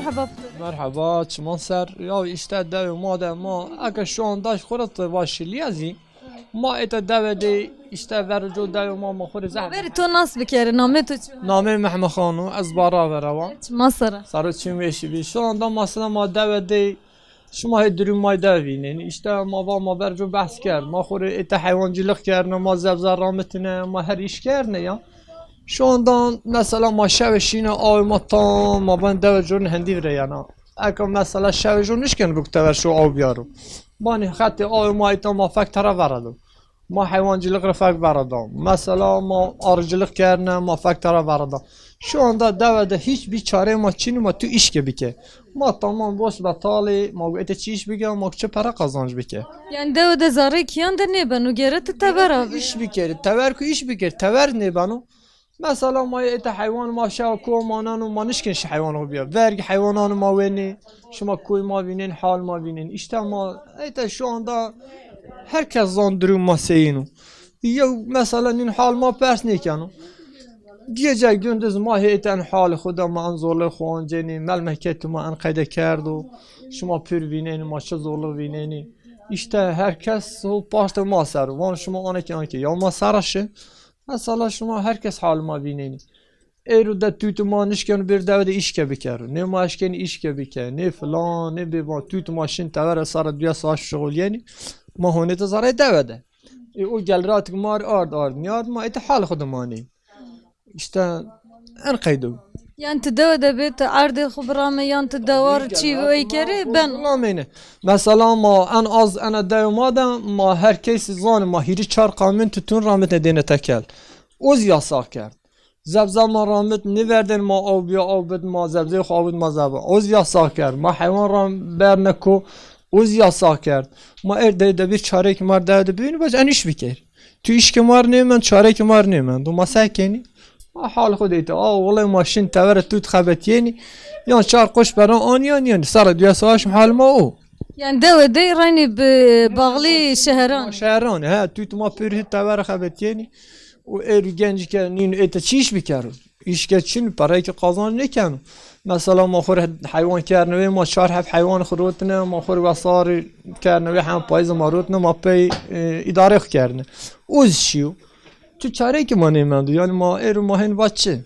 مرحبا. مرحبا چمان سر یا işte dev made ma اگه şu anda خورت واشلیازی ما ات dev de işte verjo dev ma خور زعما بری تو ناس بکری نامه تو چی؟ نامه محمد خانو از بارا وروا مصر. سر چیم ویشی بی şu anda مثلا ما dev de شما هدریم ما devinin işte ma verjo bahs کرد ما خور ات hayvancılık کرد ما زبزر رامتنه ما her iş کرد ya şu anda mesela ma şevşine ay ma tam ma ben devjun hendi vre yana اگه مثلا شویجو نشکن بکتر شو آب بیارم بانی خط آب ما ایتا ما فکر ترا وردم ما حیوانجılık رو فکر وردم مثلا ما arıcılık کردن ما فکر ترا وردم şu anda devede hiçbir çare ma çini ma tu iş gibi ki ma tamam boş batali ma ete çiş bige ma çe para kazanç bike Yani de zarı kiyan da ne ben o geri teber abi. iş bike tever ku iş bike tever ne banu مثلا ما ete hayvan ma şa ko mananu ma nişkin şi hayvanı biya vergi hayvananı ma veni şuma koy ma vinin hal ma vinin işte ma ete şu anda herkes zandırıyor ma seyinu ya mesela nin hal ma pers ne kanu gece gündüz ma heyten hal xuda ma an zorlu xuanceni melmeket ma an qayda kerdu şuma pür vineni ma şa zorlu vineni işte herkes o pasta ma saru van şuma anaki ya ma saraşı مثلا شما هر کس حال ما بینینی ایرو ده توت ما نشکن بر داود ایش که بکرو نه ما اشکن ایش که بکر نه فلان نه بیبا توت ماشین تور سر دیا ساش شغل یعنی ما هونه تزاره داوده او گلرات مار آرد نیاد ما ایت حال خودمانی işte انقیدو Yani de bit ardı خبرامه yan tedawar çi ve kere ben. Anlamine. Mesela ma en az ana devmada ma herkes zan ma hiri çar kanun tutun rahmet edene tekel. Oz yasak kerd. Zebzama rahmet ne verdin ma avbiya avbid ma zebze avbid ma zeba. Oz yasak kerd. Ma hayvan ram berneko oz yasak kerd. Ma erde bir çare ki mar derdi büyünü baş en iş biker. Tu iş ki mar ne men çare ki mar ne men. Du ma sekeni. حال خودت والله ماشین تورت توت خبتیانی یا چهار قش برا آنیان یعنی سر دوی ساعش حال ما او Yani de rani bağlı şehran. شهران ها توت ما پیری تور خبتیانی و ار گنج که نین ات چیش بیکارو ایش که چین برای که قازان نکنو مثلا ما خور حیوان کرنوی ما چهار هفت حیوان خروتنه ما خور وصار کرنوی هم پایز ماروتنه ما پی اداره کرنه اوز شیو تو çare ki ma nemendu yani ma er ma hen vaççı.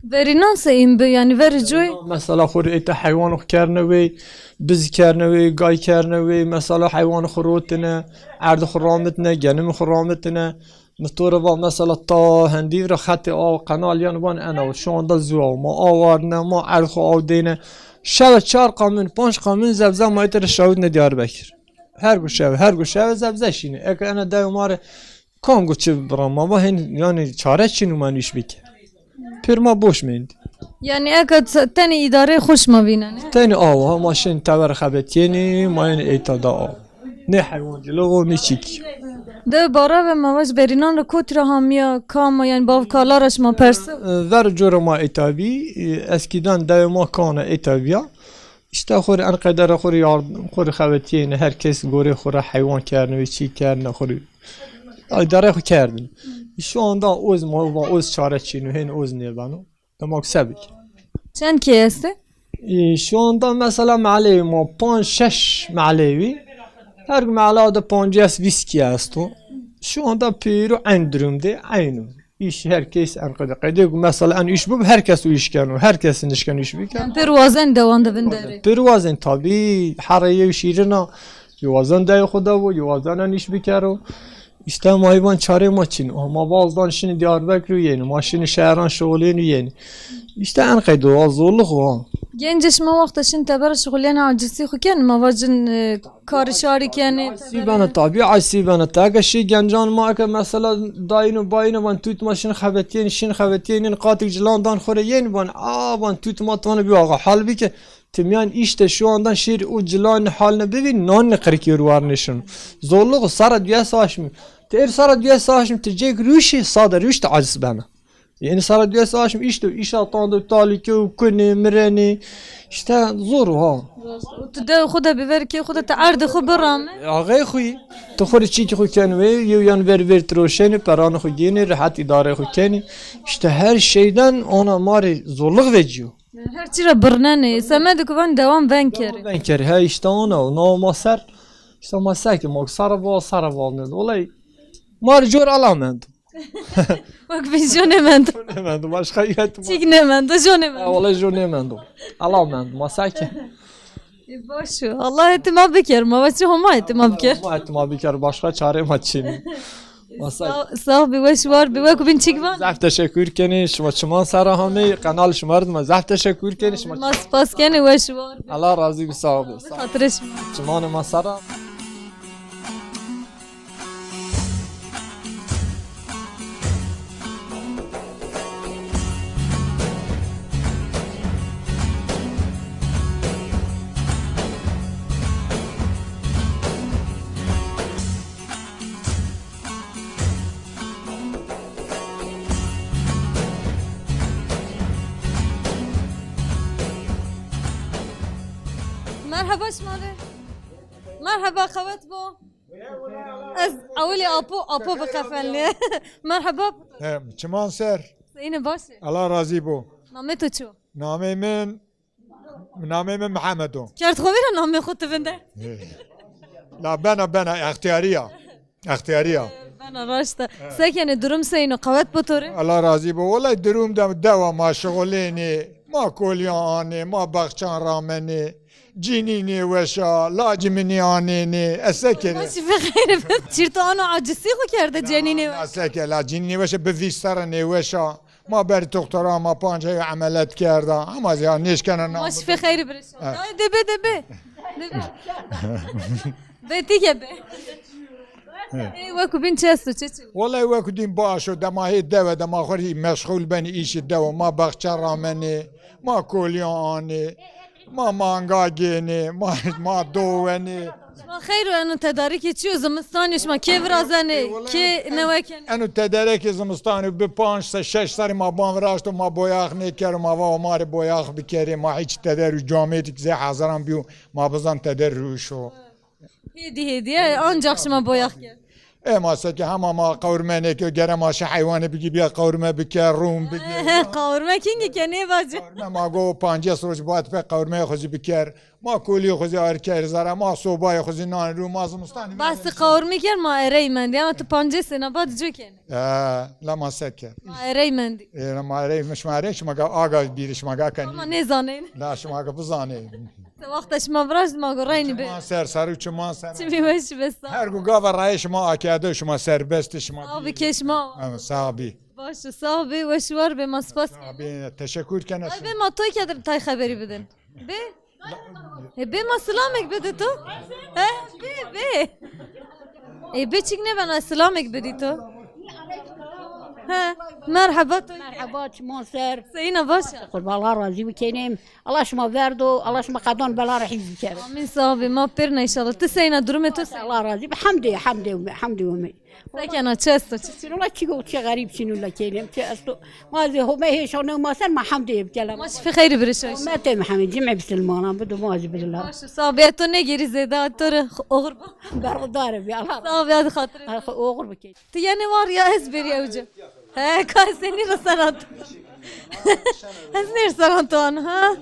Veri nasıl imbe yani veri joy. Mesela xur ete hayvan kerne ve biz kerne ve gay kerne ve mesela hayvan xurotine erd xurametine genim xurametine مستورا مثلا تا هندی را خط آو قنال یان وان انا و şu anda زوا ما آوارنه ما ارخ آو دینه شب چهار قانون پنج قانون زبزه ما ایتر شاود نه دیاربکر her gün şev zebze şini ek ana devmare Kongo çi brama va hen yani çare çinu man iş bik. Pirma boş mend. Yani ekat tani idare hoş ma binen. Tani ava maşin taver xabet yeni mayn etada av. Ne hayvancılığı ne çik. De bara ve mavaj berinan ra kotra hamiya kama yani bavkalarış ma perse. Ver jorma etabi eskiden devma kana etabiya. İşte xor en kadar xor yardım xor xabet yeni herkes gore xor hayvan kerne ve çik kerne xor idare خو کردیم şu anda oz ma oz çare çinu hen oz ne banu demek sabik Sen kiyeste? şu anda mesela malevi ma 5-6 malevi her malada 5 viski asto şu anda piru endrumde aynı iş herkes arkada mesela en iş bu herkes o iş kanu herkesin iş kanu iş biken Pervazen devanda bindere. pervazen tabi haraye şirina yuvazen de xuda و yuvazen iş bikaro İşte hayvan çare maçın ama bazıdan şimdi Diyarbakır yeni maşını şehran şöğleni yeni işte en kaydı o zorluk o Genceş ma vakta şimdi teber şugulyan acisi xu ken mavajın karışari kene. sibana tabi asibana taga şey gencan ma ka mesela dayını bayını van tut maşını xabetiyen şin xabetiyenin qatik cilandan xore yeni van van tut matvanı bir ağa halbuki Timyan işte şu andan şir o cilan haline bebin non ne kırkıyor var neşin zorluk sara diye savaşmı ter sara diye savaşmı tecek rüşi sada rüşte aciz bana yani sara diye savaşmı işte iş atandı taliki kuni mireni işte zor ha De xuda biver ki xuda te ardı xu biram. ağay xuy تخوری چی که خو کنی یو یان ور تروشنی پران خو گینی راحت اداره خو کنی işte her şeyden ona mari zorluk veriyor هر چی را برننه سمه دکوان دوام ون کری Ben kere ha işte onu no maser işte maser ki mok sarava ne olay marjor alamend. وک بین جونه مند Nemend başka yetim. چیک نمند جونه مند Olay jor nemend. Alamend maser ki. باشو الله اعتماد بکر ما وچه همه اعتماد بکر Ma ettim abi kere başka çarem açayım. Maser. صاحب وش وار بوک بین چیک وان Zaf teşekkür keni şuma çiman sarahami kanal şımardım. Zaf teşekkür keni şuma. ما سپاس کنه وش وار Allah razı bir sağ ol. خاطرش Çimanı masara. مرحبا شماره مرحبا خوات بو از اولی اپو بخفن لی مرحبا چمان سر اینه باشه الله راضی بو نامه تو چو نامه من محمدو کرد خوبی را نامه خود بنده لا بنا اختیاریا بنا راشته سکنه درم سینو قوت بطوره الله راضی بو والله دروم دوا ما شغلینی ما کولیانی ما بخچان رامنی جینینی وشا لاجمنی آنینی اسکره ماشی بخیر چیرتو آنو عاجزی خو کرده جنینه اسکره لا جینینی وشا به ویسترنی وشا ما بر دکترا ما پانجه عملت کرده اما زیاد نیش کنن ماشی بخیر برشان دبه بیتی که به ای وکو بین چه استو چه والله وقت دیم باشو دماهی دوا دما خوری مشغول بنی ایش دوا ما بخچه رامنی ما کولیانی ما مانگاگینی ما دوونی ما خیر و انو تدارکی چی و زمستانیش ما که برازنه که نوکنه انو تدرک زمستانی به 5-6 سری ما بانوراشت و ما بویاخ نیکر ما و مار بویاخ بکری ما هیچ تدر جامعه که حاضران بیو ما بزن تدر روشو هدیه آنجاق شما بایخ کرد ما سکه همه ما قورمه که گره ما حیوان بگی بیا قورمه بکر روم بگی قورمه کنگی که نه باجه ما گو 50 روز بعد به قورمه خوزی بکر ما کولی خوزی آرکر زره ما صوبای خوزی نان رو ما زمستانی بس قورمه کرد ما اره مندی اما تو 50 سنه بعد جو کنه لا ما سکه ما اره مندی ما اره مش ماره شما گا آگا بیرش ما گا کنی ما نزانین لا شما گا بزانی وقتش ما براش ما گرینی به ما سر چما سر چی میوش بس هر گو گا رای شما آکاده شما سربست شما آبی کش ما صاحبی باشه صاحبی و شوار به ما سپاس صاحبی تشکر کنه به ما توی کدر تای خبری بدن به ما سلامک بده تو به چیک نه بنا سلامک بدی تو مرحبا مرحبا مونسر سینا باشه قرب الله راضي بكينيم الله شما فردو الله شما قدون بلا رح يذكر من صاحبي ما بيرنا ان شاء الله تسينا درمه الله راضي حمدي ومي ساكنه تشستو شنو لا تشي قلت غريب شنو لا كينيم تشستو ما زي هو ما هي شنو ما سر ما حمدي بكلام ماشي في خير برشاش ما تم محمد جمع بسلمانه بدو ما زي بالله ماشي صاحبي تو نگیری زیدا تو اغرب بردار بي الله صاحبي هذا خاطر اوغر بكي تو يعني وار يا اسبري اوجه ها كاسني رسالات اسني رسالات ها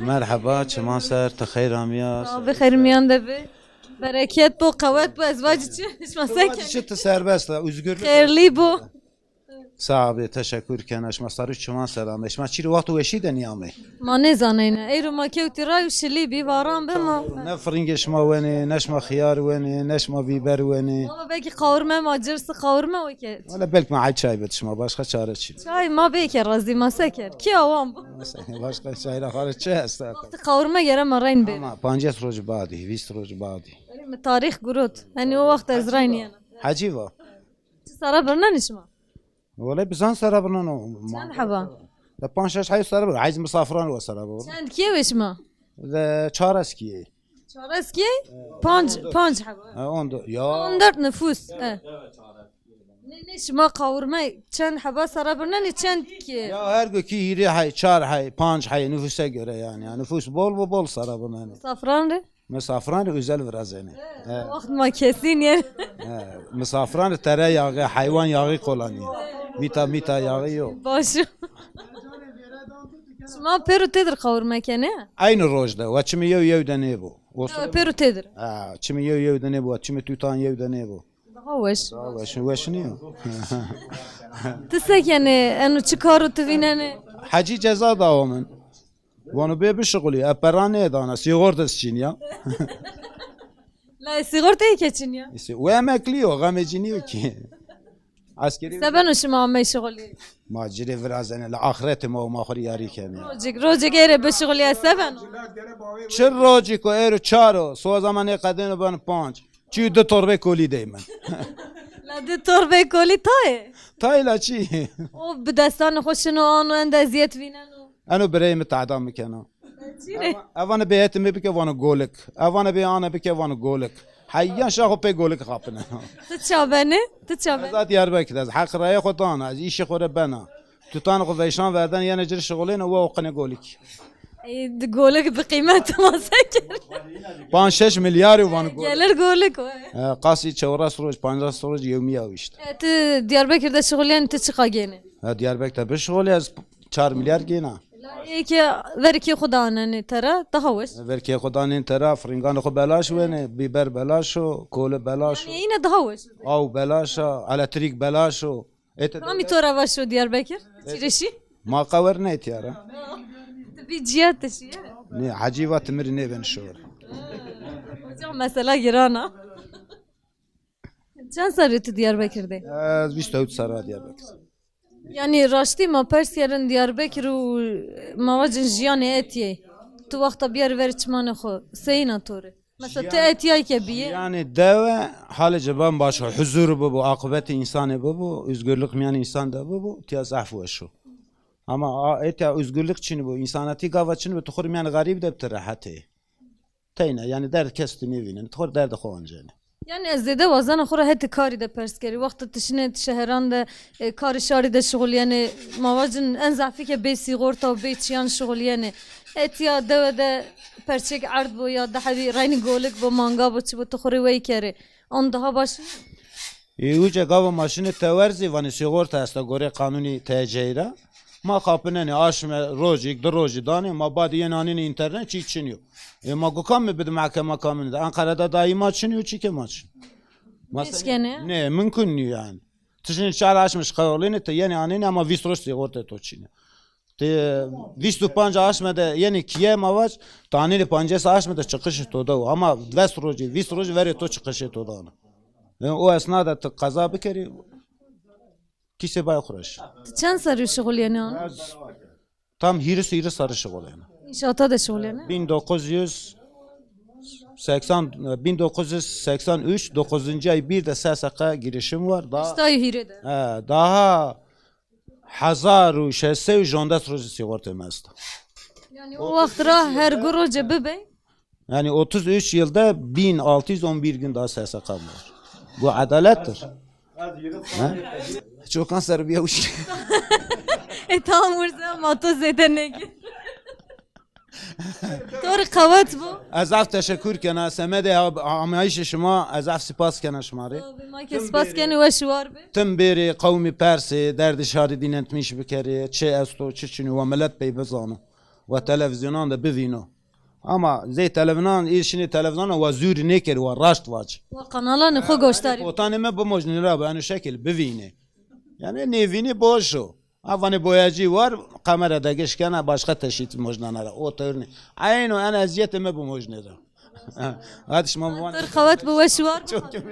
مرحبا چما سر تخیر آمیاس بخیر میان دبی برکت بو قوت بو ازواج چیش مسکن شت سربست özgürlük خیرلی بو صاحب تشکر کنش مصارو چما سلامش ما چی وقت وشی دنیامه ما نزانین ای رو ما کیوتی رای شلی بی واران به ما نه فرنگش ما ونی نش ما خيار ونی نش ما بیبر ونی ما بگی قورمه ما جرس قورمه وکت ولا بالك ما عاد چای بد شما باشخه چاره چی چای ما بیکر رازی ما سکر کی اوام باشخه چای را خارج چه است قورمه گره ما رین بی ما 50 روز بعدی 20 روز بعدی تاریخ گروت یعنی او وقت از رین عجیبه سرا برننش ما ولا بزان سر برنو مرحبا ده 5 حي سر عايز مسافران و سر برنو چند کیوش ما ده 4 اسکی چهارس کی پنج حبا اون دو یا 14 نفوس نش ما قورمه چند حبا سرا برننی چند کی یا هر گو کی هیری حي 4 حي 5 حي nüfusa göre yani nüfus bol sara bunun سافران ره مسافران özel biraz yani وقت ما kesin yani مسافران tereyağı hayvan yağı kullanıyor mita yağı yok باشه ما پیرو تدر خور مکنه عین روز ده و چمی یو دنه بو پیرو تدر چمی یو دنه بو چمی توتان یو دنه بو هاوش وش نیو تسکنه انو چی کارو تویننه حجی جزا داومن وانو به بشغلی اپرانه دانا سیغور دستچینیا لا سیغورت ای که چینیا و امکلیو غمجینیو کی عسکری سبنو شما می شغلی ما جری فرازن الاخرت ما خوری یاری کنی روزی گیره به شغلی سبنو چه روزی کو ایرو چارو سو زمانه قدن بن پنج چی دو توربه کولی دیمن لا دی توربه کولی تای تایلا چی او به دستان خوشنو آنو اندازیت ویننو انو برای متعدام میکنم اوان بیت می بکه وانو گولک اوان بی آن بکه وانو گولک حیان شاخو پی گولک خاپنه تچابنه تچابنه ذات یار بکد از حق رای خودان از ایش خوره بنا تو تان خو ویشان وردن یعنی جر شغلین و قنه گولک دی گولک به قیمت ما سکر 5-6 میلیارد وانو گولک گلر گولک قاسی 4 روز 5 روز یومی اویشت ت دیاربکر'de شغلیان ت چی قاگینه دیاربکر به شغلی از 4 میلیارد گینا ای که ورکی خدا ننی ترا دهوش ورکی خدا نین طرف فرنگان خو بلاش ونه بیبر بلاشو کول بلاشو اینه دهوش او بلاشا الکتریک بلاشو کامی تو رواشو دیاربکر چیرشی ما قور نیت یارا تبی جیات تشیه نه عجیبه تمر نبن شور مثلا گرانه چند سالی تو دیاربکر'de از 24 سال دیاربکر yani راستی ما پرس کردن دیاربکر و مواجن جیان اتیه تو وقتا بیار ور چمان خو سینا توره مثلا تو اتیای که بیه yani deve hal ceban başı huzur bu akıbeti insanı bu özgürlük meyan insan da bu tiyaz afwa şu ama etya özgürlük için bu insanati gava için bu tukhur meyan garip de btirahati teyna yani dert kesti nevinin tukhur derd xovancane yani ez de vazan خورا هت کاری ده پرس کری وقت تشنه شهران ده کار شاری ده شغل yani مواجن en zafi که بی سیغورتا و بی چیان شغل yani اتیا ده پرچک عرض بو یا ده حبی رین گولک بو مانگا بو چی بو تخوری وی کری اون daha başı Uca gava maşını teverzi vani sigorta asta gore kanuni teceyra ma kapıneni aşme roji droji dani ma badi yenanini internet çi çiniyor ma gokam mı bidim mahkeme kanununda Ankara'da daima çiniyor çike maç Eşkene? ne mümkün yani tışın şar açmış kayolini te yeni anini ama vistroş sigorta to çiniyor te vistu panca açmada yeni kiye mavaç tanili pancası açmada çıkışı to da ama vestroji vistroji veri to çıkışı to da o esnada te kaza bikeri kişi bay khuraş چند سری شغل yani on tam hiri sarı şغل yani inşaata da şغل yani 1983 9. ay 1'de SSK girişim var daha stay hirede daha 1600 jondas roji sigorta mesta yani o vaktra her goroje bebe yani 33 yılda 1611 gün daha SSK var bu adalettir çok kanser bir yavuş tam vursa mato zedenek طور قوات بو از اف تشکر کنه سمد آمایش شما از اف سپاس کنه شماره ما که سپاس کنی و شوار به تم بری قومی پرسی درد شاری دینت میش بکری چه استو چه چنو و ملت بی بزانو و تلویزیونان ده ببینو اما زی تلویزیونان ایشینی تلویزیون و زور نکری و راشت واج و قنالان خو گوشتاری وطن ما بمجنی را به انو شکل ببینه یعنی نیوینی باشو Avani boyacı var, kamerada geçkene başka teşhit mojnanara. O tırnı. Aynı en eziyetime bu mojnada. Hadi şimdi bu. Tır kavat bu ve şuar. Çok kötü.